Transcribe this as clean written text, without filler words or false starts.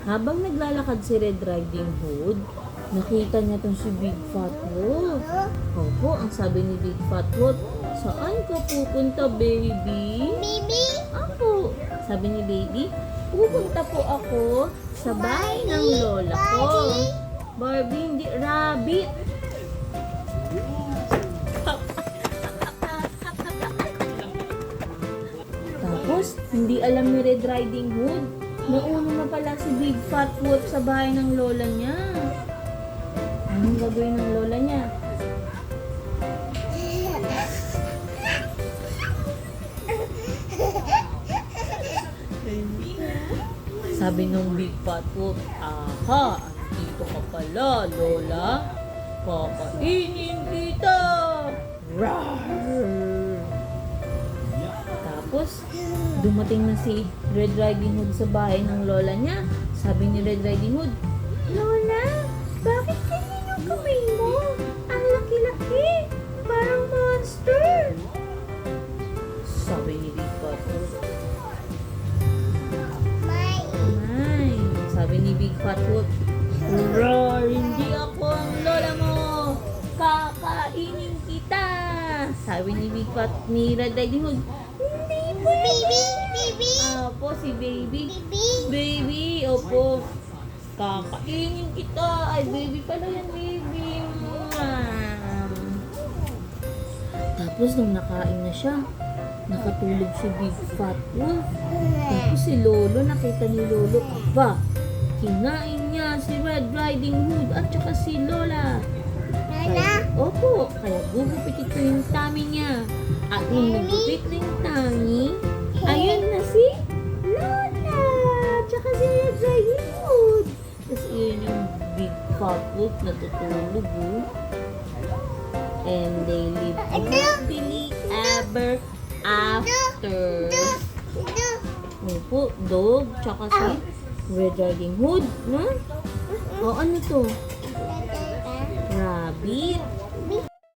Habang naglalakad si Red Riding Hood, nakita niya tong si Big Fat Wolf. Opo, ang sabi ni Big Fat Wolf, "Saan ka pupunta, baby?" Baby? Ako, sabi ni baby, "Pupunta po ako sa bahay ng lola ko." Barbie, hindi, rabbit. Tapos, hindi alam ni Red Riding Hood, nauna na pala si Big Fat Wolf sa bahay ng lola niya. Anong gagawin ng lola niya? Sabi nung Big Fat Wolf, "Aha, dito ka pala, lola. Kakainin kita." Rawr! Tapos, dumating na si Red Riding Hood sa bahay ng lola niya. Sabi ni Red Riding Hood, "Lola, bakit ganyan yung kamay mo? Ang laki-laki, parang monster." Sabi ni Big Fat Wolf, "Ay," sabi ni Big Fat Wolf, "Roar, hindi ako ang lola mo. Kakainin kita." Sabi ni Red Riding Hood, "Hindi po, Baby? Baby? Opo, si baby. Baby? Baby, opo. Kakainin kita." Ay, baby pala yan, baby. Tapos nung nakain na siya, nakatulog si Big Fat Wolf. Tapos si Lolo, nakita ni Lolo, aba, kinain niya si Red Riding Hood at saka si Lola. Lola? Opo, kaya gugupitin ko yung tummy niya. At nung nagupit na yung tummy, ayun na si Lola, tsaka si Red Riding Hood. Tapos yun yung Big Fat Wolf natutulog, oh. And they live happily ever after. Opo, dog, tsaka si Red Riding Hood, no? O, ano to? Rabbit.